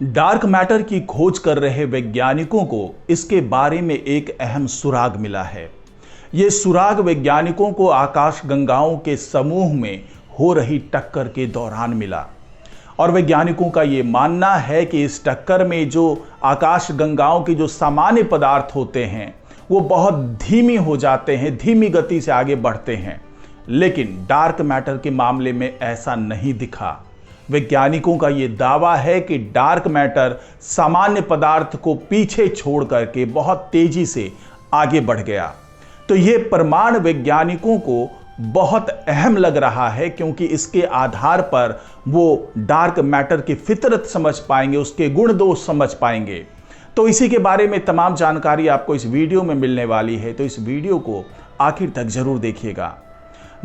Dark matter की खोज कर रहे वैज्ञानिकों को इसके बारे में एक अहम सुराग मिला है। ये सुराग वैज्ञानिकों को आकाशगंगाओं के समूह में हो रही टक्कर के दौरान मिला और वैज्ञानिकों का ये मानना है कि इस टक्कर में जो आकाशगंगाओं के जो सामान्य पदार्थ होते हैं वो बहुत धीमी हो जाते हैं, धीमी गति से आगे बढ़ते हैं। लेकिन डार्क मैटर के मामले में ऐसा नहीं दिखा। वैज्ञानिकों का यह दावा है कि डार्क मैटर सामान्य पदार्थ को पीछे छोड़ करके बहुत तेजी से आगे बढ़ गया। तो यह प्रमाण वैज्ञानिकों को बहुत अहम लग रहा है, क्योंकि इसके आधार पर वो डार्क मैटर की फितरत समझ पाएंगे, उसके गुण दोष समझ पाएंगे। तो इसी के बारे में तमाम जानकारी आपको इस वीडियो में मिलने वाली है, तो इस वीडियो को आखिर तक जरूर देखिएगा।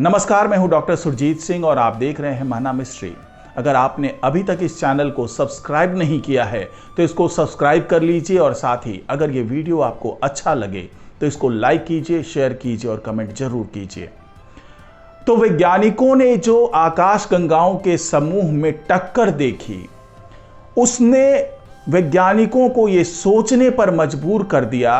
नमस्कार, मैं हूं डॉक्टर सुरजीत सिंह और आप देख रहे हैं महना मिस्ट्री। अगर आपने अभी तक इस चैनल को सब्सक्राइब नहीं किया है तो इसको सब्सक्राइब कर लीजिए और साथ ही अगर ये वीडियो आपको अच्छा लगे तो इसको लाइक कीजिए, शेयर कीजिए और कमेंट जरूर कीजिए। तो वैज्ञानिकों ने जो आकाशगंगाओं के समूह में टक्कर देखी, उसने वैज्ञानिकों को यह सोचने पर मजबूर कर दिया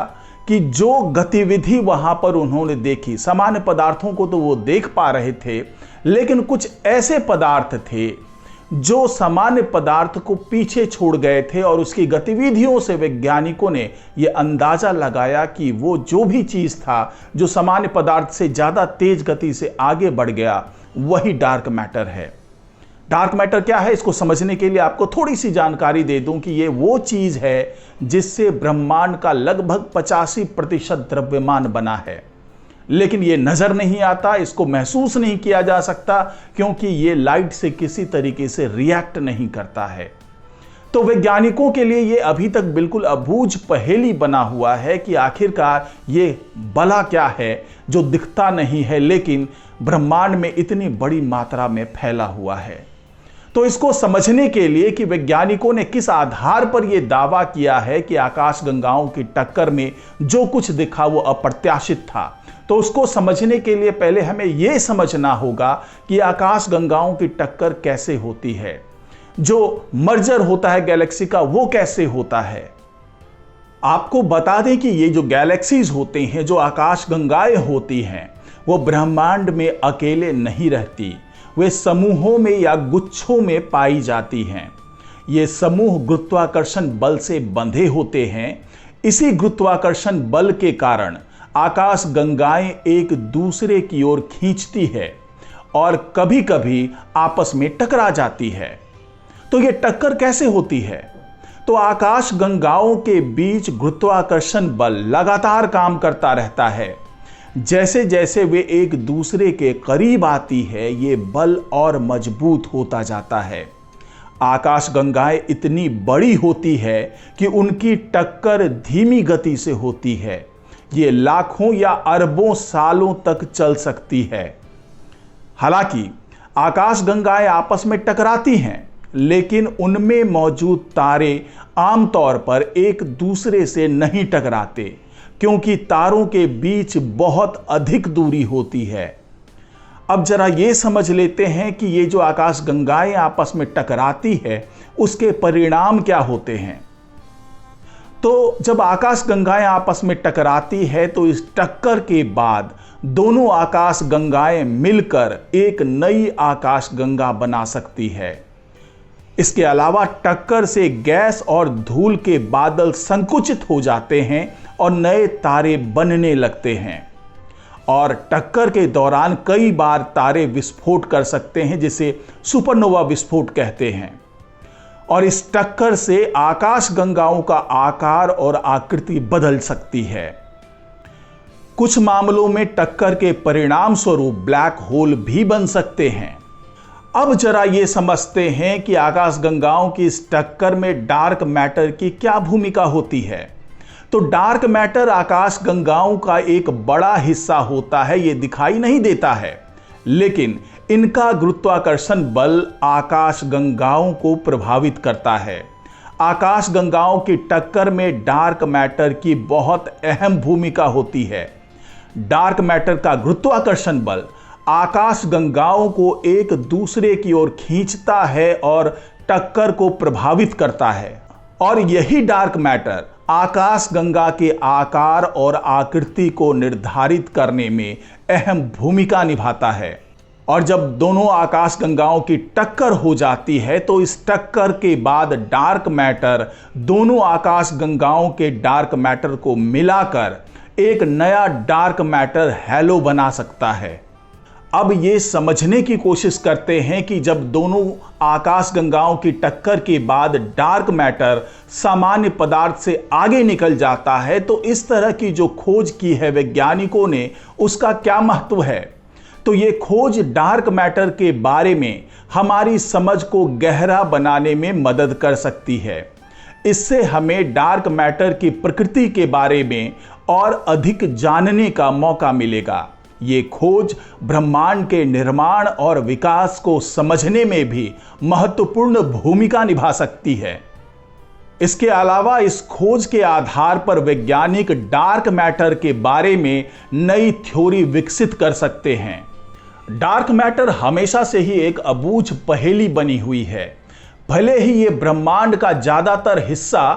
कि जो गतिविधि वहां पर उन्होंने देखी, सामान्य पदार्थों को तो वो देख पा रहे थे, लेकिन कुछ ऐसे पदार्थ थे जो सामान्य पदार्थ को पीछे छोड़ गए थे और उसकी गतिविधियों से वैज्ञानिकों ने यह अंदाजा लगाया कि वो जो भी चीज था जो सामान्य पदार्थ से ज्यादा तेज गति से आगे बढ़ गया, वही डार्क मैटर है। डार्क मैटर क्या है, इसको समझने के लिए आपको थोड़ी सी जानकारी दे दूं कि ये वो चीज है जिससे ब्रह्मांड का लगभग 85% द्रव्यमान बना है। लेकिन ये नजर नहीं आता, इसको महसूस नहीं किया जा सकता, क्योंकि ये लाइट से किसी तरीके से रिएक्ट नहीं करता है। तो वैज्ञानिकों के लिए ये अभी तक बिल्कुल अबूझ पहेली बना हुआ है कि आखिरकार ये भला क्या है जो दिखता नहीं है लेकिन ब्रह्मांड में इतनी बड़ी मात्रा में फैला हुआ है। तो इसको समझने के लिए कि वैज्ञानिकों ने किस आधार पर यह दावा किया है कि आकाशगंगाओं की टक्कर में जो कुछ दिखा वो अप्रत्याशित था, तो उसको समझने के लिए पहले हमें यह समझना होगा कि आकाशगंगाओं की टक्कर कैसे होती है, जो मर्जर होता है गैलेक्सी का वो कैसे होता है। आपको बता दें कि ये जो गैलेक्सीज होते हैं, जो आकाशगंगाएं होती हैं, वो ब्रह्मांड में अकेले नहीं रहती, वे समूहों में या गुच्छों में पाई जाती हैं। ये समूह गुरुत्वाकर्षण बल से बंधे होते हैं। इसी गुरुत्वाकर्षण बल के कारण आकाशगंगाएं एक दूसरे की ओर खींचती है और कभी कभी आपस में टकरा जाती है। तो ये टक्कर कैसे होती है? तो आकाशगंगाओं के बीच गुरुत्वाकर्षण बल लगातार काम करता रहता है। जैसे जैसे वे एक दूसरे के करीब आती है, ये बल और मजबूत होता जाता है। आकाशगंगाएं इतनी बड़ी होती है कि उनकी टक्कर धीमी गति से होती है। ये लाखों या अरबों सालों तक चल सकती है। हालांकि आकाशगंगाएं आपस में टकराती हैं, लेकिन उनमें मौजूद तारे आमतौर पर एक दूसरे से नहीं टकराते, क्योंकि तारों के बीच बहुत अधिक दूरी होती है। अब जरा ये समझ लेते हैं कि ये जो आकाशगंगाएं आपस में टकराती है उसके परिणाम क्या होते हैं। तो जब आकाशगंगाएं आपस में टकराती है तो इस टक्कर के बाद दोनों आकाशगंगाएं मिलकर एक नई आकाशगंगा बना सकती है। इसके अलावा टक्कर से गैस और धूल के बादल संकुचित हो जाते हैं और नए तारे बनने लगते हैं। और टक्कर के दौरान कई बार तारे विस्फोट कर सकते हैं, जिसे सुपरनोवा विस्फोट कहते हैं। और इस टक्कर से आकाशगंगाओं का आकार और आकृति बदल सकती है। कुछ मामलों में टक्कर के परिणाम स्वरूप ब्लैक होल भी बन सकते हैं। अब जरा ये समझते हैं कि आकाशगंगाओं की इस टक्कर में डार्क मैटर की क्या भूमिका होती है। तो डार्क मैटर आकाशगंगाओं का एक बड़ा हिस्सा होता है, ये दिखाई नहीं देता है, लेकिन इनका गुरुत्वाकर्षण बल आकाशगंगाओं को प्रभावित करता है। आकाशगंगाओं की टक्कर में डार्क मैटर की बहुत अहम भूमिका होती है। डार्क मैटर का गुरुत्वाकर्षण बल आकाशगंगाओं को एक दूसरे की ओर खींचता है और टक्कर को प्रभावित करता है। और यही डार्क मैटर आकाशगंगा के आकार और आकृति को निर्धारित करने में अहम भूमिका निभाता है। और जब दोनों आकाशगंगाओं की टक्कर हो जाती है तो इस टक्कर के बाद डार्क मैटर दोनों आकाशगंगाओं के डार्क मैटर को मिलाकर एक नया डार्क मैटर हैलो बना सकता है। अब ये समझने की कोशिश करते हैं कि जब दोनों आकाशगंगाओं की टक्कर के बाद डार्क मैटर सामान्य पदार्थ से आगे निकल जाता है तो इस तरह की जो खोज की है वैज्ञानिकों ने, उसका क्या महत्व है। तो ये खोज डार्क मैटर के बारे में हमारी समझ को गहरा बनाने में मदद कर सकती है। इससे हमें डार्क मैटर की प्रकृति के बारे में और अधिक जानने का मौका मिलेगा। ये खोज ब्रह्मांड के निर्माण और विकास को समझने में भी महत्वपूर्ण भूमिका निभा सकती है। इसके अलावा इस खोज के आधार पर वैज्ञानिक डार्क मैटर के बारे में नई थ्योरी विकसित कर सकते हैं। डार्क मैटर हमेशा से ही एक अबूझ पहेली बनी हुई है। भले ही ये ब्रह्मांड का ज्यादातर हिस्सा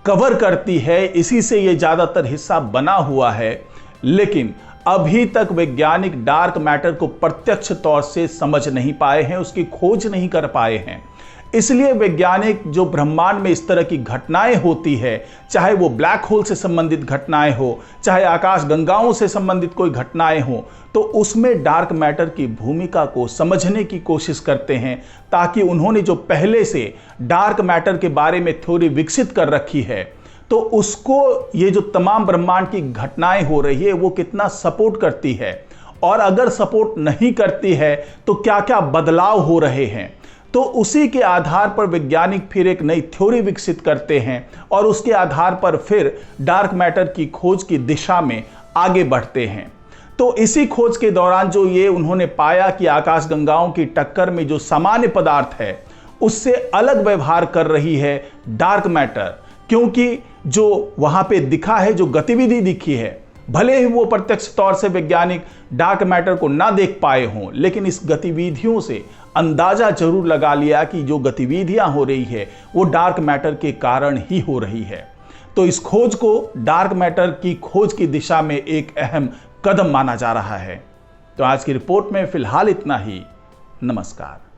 कवर करती है, इसी से ये ज्यादातर हिस्सा बना हुआ है, लेकिन अभी तक वैज्ञानिक डार्क मैटर को प्रत्यक्ष तौर से समझ नहीं पाए हैं, उसकी खोज नहीं कर पाए हैं। इसलिए वैज्ञानिक जो ब्रह्मांड में इस तरह की घटनाएं होती है, चाहे वो ब्लैक होल से संबंधित घटनाएं हो, चाहे आकाशगंगाओं से संबंधित कोई घटनाएं हो, तो उसमें डार्क मैटर की भूमिका को समझने की कोशिश करते हैं, ताकि उन्होंने जो पहले से डार्क मैटर के बारे में थ्योरी विकसित कर रखी है, तो उसको ये जो तमाम ब्रह्मांड की घटनाएं हो रही है वो कितना सपोर्ट करती है, और अगर सपोर्ट नहीं करती है तो क्या क्या बदलाव हो रहे हैं। तो उसी के आधार पर वैज्ञानिक फिर एक नई थ्योरी विकसित करते हैं और उसके आधार पर फिर डार्क मैटर की खोज की दिशा में आगे बढ़ते हैं। तो इसी खोज के दौरान जो ये उन्होंने पाया कि आकाशगंगाओं की टक्कर में जो सामान्य पदार्थ है उससे अलग व्यवहार कर रही है डार्क मैटर, क्योंकि जो वहां पे दिखा है, जो गतिविधि दिखी है, भले ही वो प्रत्यक्ष तौर से वैज्ञानिक डार्क मैटर को ना देख पाए हों, लेकिन इस गतिविधियों से अंदाजा जरूर लगा लिया कि जो गतिविधियां हो रही है वो डार्क मैटर के कारण ही हो रही है। तो इस खोज को डार्क मैटर की खोज की दिशा में एक अहम कदम माना जा रहा है। तो आज की रिपोर्ट में फिलहाल इतना ही। नमस्कार।